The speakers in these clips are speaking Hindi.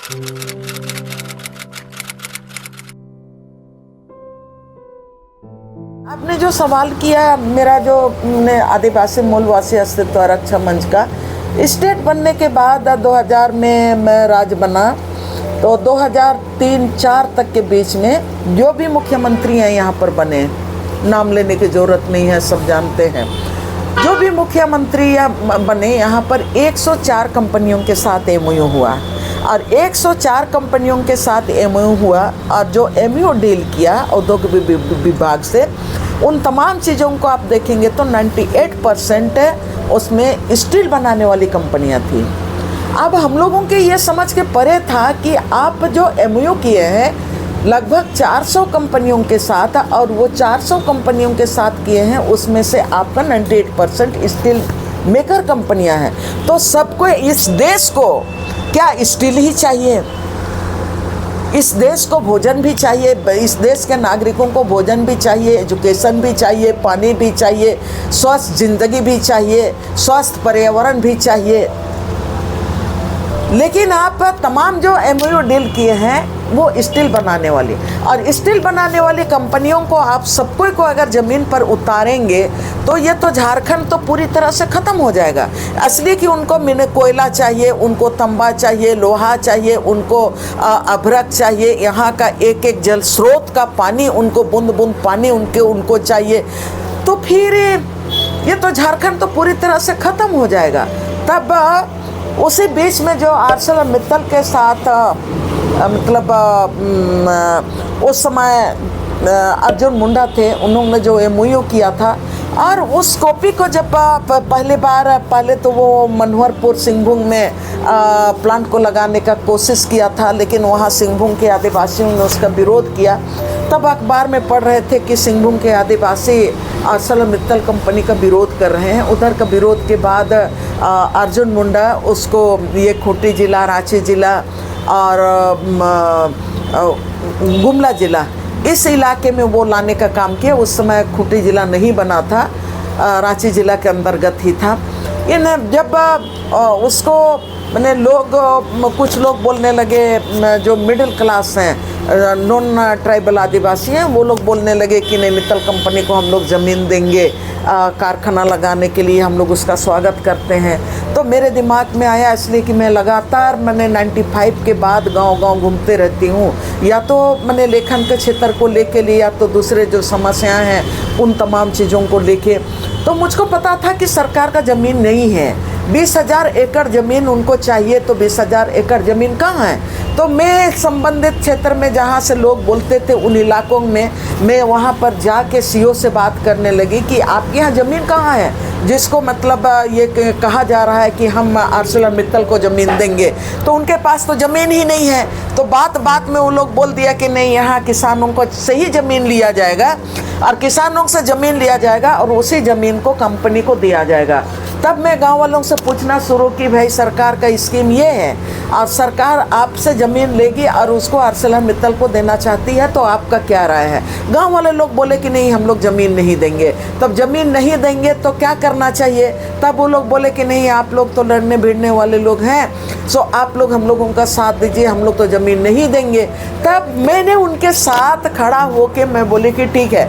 आपने जो सवाल किया, मेरा जो आदिवासी मूलवासी अस्तित्व रक्षा मंच का स्टेट बनने के बाद 2000 में मैं राज्य बना, तो 2003-04 तक के बीच में जो भी मुख्यमंत्री हैं यहाँ पर बने, नाम लेने की ज़रूरत नहीं है, सब जानते हैं, जो भी मुख्यमंत्री बने यहाँ पर 104 कंपनियों के साथ MOU हुआ, और 104 कंपनियों के साथ MOU हुआ, और जो MOU डील किया औद्योगिक विभाग से, उन तमाम चीज़ों को आप देखेंगे तो 98% उसमें स्टील बनाने वाली कंपनियां थी। अब हम लोगों के ये समझ के परे था कि आप जो MOU किए हैं लगभग 400 कंपनियों के साथ, और वो 400 कंपनियों के साथ किए हैं, उसमें से आपका 98% स्टील मेकर कंपनियां हैं। तो सबको, इस देश को क्या स्टील ही चाहिए? इस देश को भोजन भी चाहिए, इस देश के नागरिकों को भोजन भी चाहिए, एजुकेशन भी चाहिए, पानी भी चाहिए, स्वस्थ जिंदगी भी चाहिए, स्वस्थ पर्यावरण भी चाहिए। लेकिन आप तमाम जो MOU डील किए हैं वो स्टील बनाने वाली, और स्टील बनाने वाली कंपनियों को आप सबको को अगर ज़मीन पर उतारेंगे तो ये तो झारखंड तो पूरी तरह से ख़त्म हो जाएगा। असली कि उनको कोयला चाहिए, उनको तंबा चाहिए, लोहा चाहिए, उनको अभ्रक चाहिए, यहाँ का एक एक जल स्रोत का पानी, उनको बूंद बूंद पानी उनको चाहिए। तो फिर ये तो झारखंड तो पूरी तरह से ख़त्म हो जाएगा। तब उसी बीच में जो ArcelorMittal के साथ मतलब उस समय अर्जुन मुंडा थे, उन्होंने जो MOU किया था, और उस कॉपी को जब पहले तो वो मनोहरपुर सिंहभूम में प्लांट को लगाने का कोशिश किया था, लेकिन वहाँ सिंहभूम के आदिवासियों ने उसका विरोध किया। तब अखबार में पढ़ रहे थे कि सिंहभूम के आदिवासी ArcelorMittal कंपनी का विरोध कर रहे हैं। उधर का विरोध के बाद अर्जुन मुंडा उसको ये खूंटी जिला, रांची जिला और गुमला जिला, इस इलाके में वो लाने का काम किया। उस समय खूंटी जिला नहीं बना था, रांची जिला के अंतर्गत ही था। इन जब उसको मैंने कुछ लोग बोलने लगे, जो मिडिल क्लास हैं, नॉन ट्राइबल आदिवासी हैं, वो लोग बोलने लगे कि नहीं, मित्तल कंपनी को हम लोग ज़मीन देंगे कारखाना लगाने के लिए, हम लोग उसका स्वागत करते हैं। तो मेरे दिमाग में आया, इसलिए कि मैं लगातार 95 के बाद गांव-गांव घूमते रहती हूँ, या तो मैंने लेखन के क्षेत्र को लेके लिए, या तो दूसरे जो समस्याएं हैं उन तमाम चीज़ों को लेके। तो मुझको पता था कि सरकार का ज़मीन नहीं है, 20,000 एकड़ ज़मीन उनको चाहिए, तो 20,000 एकड़ ज़मीन कहाँ है? तो मैं संबंधित क्षेत्र में जहाँ से लोग बोलते थे उन इलाकों में मैं वहाँ पर जाके CO से बात करने लगी कि आपके यहाँ ज़मीन कहाँ है, जिसको मतलब ये कहा जा रहा है कि हम ArcelorMittal को ज़मीन देंगे, तो उनके पास तो ज़मीन ही नहीं है। तो बात में वो लोग बोल दिया कि नहीं, यहाँ किसानों को से ही ज़मीन लिया जाएगा, और किसानों से ज़मीन लिया जाएगा और उसी ज़मीन को कंपनी को दिया जाएगा। तब मैं गांव वालों से पूछना शुरू की, भाई सरकार का स्कीम ये है, और सरकार आपसे ज़मीन लेगी और उसको ArcelorMittal को देना चाहती है, तो आपका क्या राय है? गांव वाले लोग बोले कि नहीं, हम लोग ज़मीन नहीं देंगे। तब ज़मीन नहीं देंगे तो क्या करना चाहिए? तब वो लोग बोले कि नहीं, आप लोग तो लड़ने भिड़ने वाले लोग हैं, सो आप लोग हम लोगों का साथ दीजिए, हम लोग तो ज़मीन नहीं देंगे। तब मैंने उनके साथ खड़ा होकर मैं बोली कि ठीक है,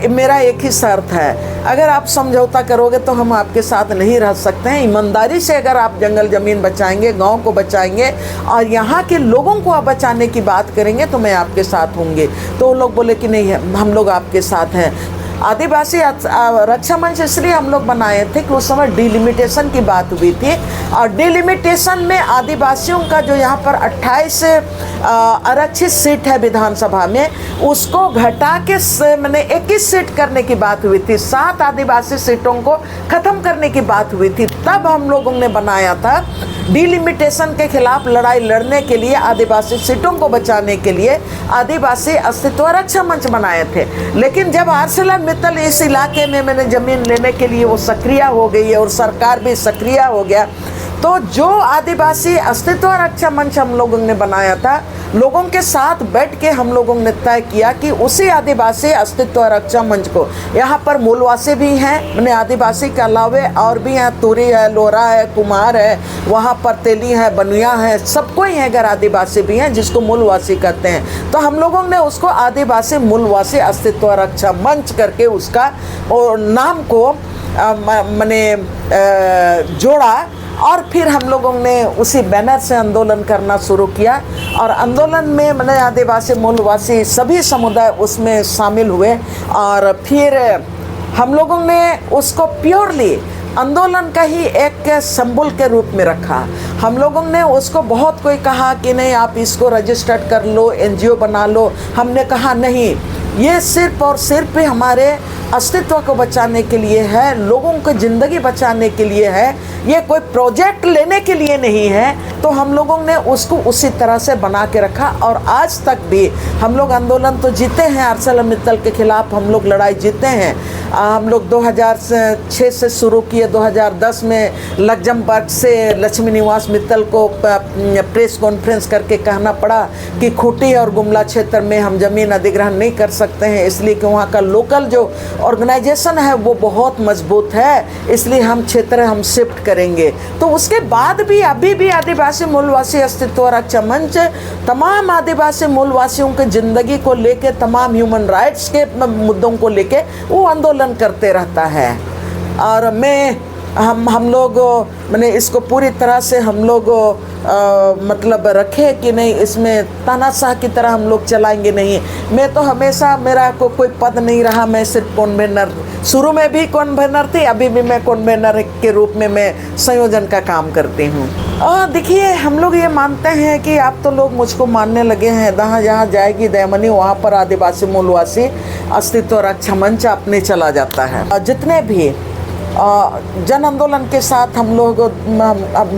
मेरा एक ही शर्त है, अगर आप समझौता करोगे तो हम आपके साथ नहीं रह सकते हैं। ईमानदारी से अगर आप जंगल ज़मीन बचाएंगे, गांव को बचाएंगे और यहाँ के लोगों को आप बचाने की बात करेंगे, तो मैं आपके साथ होंगे। तो वो लोग बोले कि नहीं, हम लोग आपके साथ हैं। आदिवासी रक्षा मंच इसलिए हम लोग बनाए थे कि उस समय डिलिमिटेशन की बात हुई थी, और डिलिमिटेशन में आदिवासियों का जो यहाँ पर 28 आरक्षित सीट है विधानसभा में, उसको घटा के मैंने 21 सीट करने की बात हुई थी, 7 आदिवासी सीटों को ख़त्म करने की बात हुई थी। तब हम लोगों ने बनाया था डिलिमिटेशन के खिलाफ लड़ाई लड़ने के लिए, आदिवासी सीटों को बचाने के लिए आदिवासी अस्तित्व रक्षा मंच बनाए थे। लेकिन जब ArcelorMittal इस इलाके में मैंने ज़मीन लेने के लिए वो सक्रिय हो गई है और सरकार भी सक्रिय हो गया, तो जो आदिवासी अस्तित्व रक्षा मंच हम लोगों ने बनाया था, लोगों के साथ बैठ के हम लोगों ने तय किया कि उसी आदिवासी अस्तित्व रक्षा मंच को, यहाँ पर मूलवासी भी हैं, मैंने आदिवासी के अलावे और भी हैं, तुरी है, लोरा है, कुमार है, वहाँ पर तेली है, बनुआ है, सबको ही है, अगर आदिवासी भी हैं जिसको मूलवासी कहते हैं। तो हम लोगों ने उसको आदिवासी मूलवासी अस्तित्व रक्षा मंच करके उसका नाम को मैंने जोड़ा और फिर हम लोगों ने उसी बैनर से आंदोलन करना शुरू किया और आंदोलन में मैंने आदिवासी मूलवासी सभी समुदाय उसमें शामिल हुए और फिर हम लोगों ने उसको प्योरली आंदोलन का ही एक सिंबल के रूप में रखा। हम लोगों ने उसको, बहुत कोई कहा कि नहीं आप इसको रजिस्टर्ड कर लो, एनजीओ बना लो। हमने कहा नहीं, ये सिर्फ और सिर्फ हमारे अस्तित्व को बचाने के लिए है, लोगों को ज़िंदगी बचाने के लिए है, ये कोई प्रोजेक्ट लेने के लिए नहीं है। तो हम लोगों ने उसको उसी तरह से बना के रखा और आज तक भी हम लोग आंदोलन तो जीते हैं, आर्सेलरमित्तल के खिलाफ हम लोग लड़ाई जीते हैं। हम लोग 2006 से शुरू किए, 2010 में लग्जमबर्ग से लक्ष्मी निवास मित्तल को प्रेस कॉन्फ्रेंस करके कहना पड़ा कि खूंटी और गुमला क्षेत्र में हम ज़मीन अधिग्रहण नहीं कर सकते हैं, इसलिए कि वहाँ का लोकल जो ऑर्गेनाइजेशन है वो बहुत मजबूत है, इसलिए हम क्षेत्र हम शिफ्ट करेंगे। तो उसके बाद भी अभी भी आदिवासी मूलवासी अस्तित्व रक्षा मंच तमाम आदिवासी मूलवासियों के ज़िंदगी को लेके, तमाम ह्यूमन राइट्स के मुद्दों को लेके वो आंदोलन करते रहता है। और हम लोग मैंने इसको पूरी तरह से हम लोग मतलब रखे कि नहीं, इसमें तानाशाह की तरह हम लोग चलाएंगे नहीं। मैं तो हमेशा, मेरा कोई पद नहीं रहा, मैं सिर्फ कन्वेनर, शुरू में भी कन्वेनर थी, अभी भी मैं कन्वेनर के रूप में मैं संयोजन का काम करती हूँ। देखिए, हम लोग ये मानते हैं कि आप तो लोग मुझको मानने लगे हैं, जहाँ जहाँ जाएगी दयामनी वहाँ पर आदिवासी मूलवासी अस्तित्व रक्षा मंच अपने चला जाता है। जितने भी जन आंदोलन के साथ हम लोग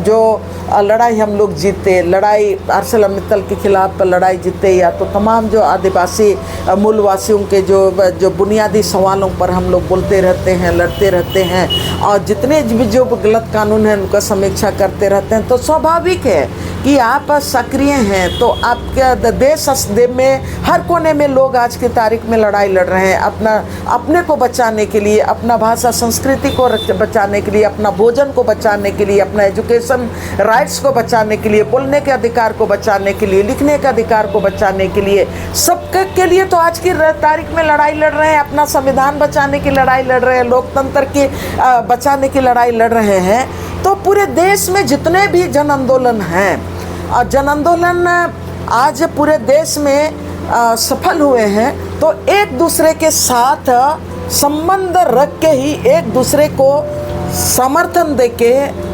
जो लड़ाई हम लोग जीते, लड़ाई आर्सेलरमित्तल के खिलाफ लड़ाई जीते, या तो तमाम जो आदिवासी मूलवासियों के जो बुनियादी सवालों पर हम लोग बोलते रहते हैं, लड़ते रहते हैं और जितने भी जो गलत कानून हैं उनका समीक्षा करते रहते हैं। तो स्वाभाविक है कि आप सक्रिय हैं, तो आपके देश में हर कोने में लोग आज की तारीख में लड़ाई लड़ रहे हैं अपने को बचाने के लिए, अपना भाषा संस्कृति को बचाने के लिए, अपना भोजन को बचाने के लिए, अपना एजुकेशन राइट्स को बचाने के लिए, बोलने के अधिकार को बचाने के लिए, लिखने के अधिकार को बचाने के लिए, सबके के लिए तो आज की तारीख में लड़ाई लड़ रहे हैं। अपना संविधान बचाने की लड़ाई लड़ रहे हैं, लोकतंत्र की बचाने की लड़ाई लड़ रहे हैं। तो पूरे देश में जितने भी जन आंदोलन हैं और जन आंदोलन आज पूरे देश में सफल हुए हैं, तो एक दूसरे के साथ संबंध रख के ही, एक दूसरे को समर्थन देके,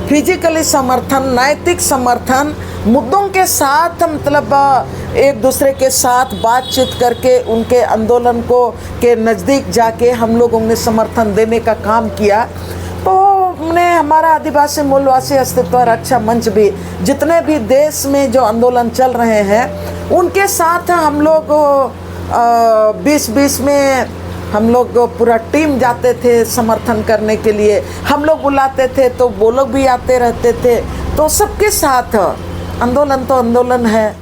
फिजिकली समर्थन, नैतिक समर्थन, मुद्दों के साथ मतलब एक दूसरे के साथ बातचीत करके उनके आंदोलन को के नज़दीक जाके हम लोगों ने समर्थन देने का काम किया। तो हमने हमारा आदिवासी मूलवासी अस्तित्व रक्षा मंच भी जितने भी देश में जो आंदोलन चल रहे हैं उनके साथ हम लोग 2020 में हम लोग पूरा टीम जाते थे समर्थन करने के लिए। हम लोग बुलाते थे तो वो लोग भी आते रहते थे। तो सबके साथ आंदोलन तो आंदोलन है।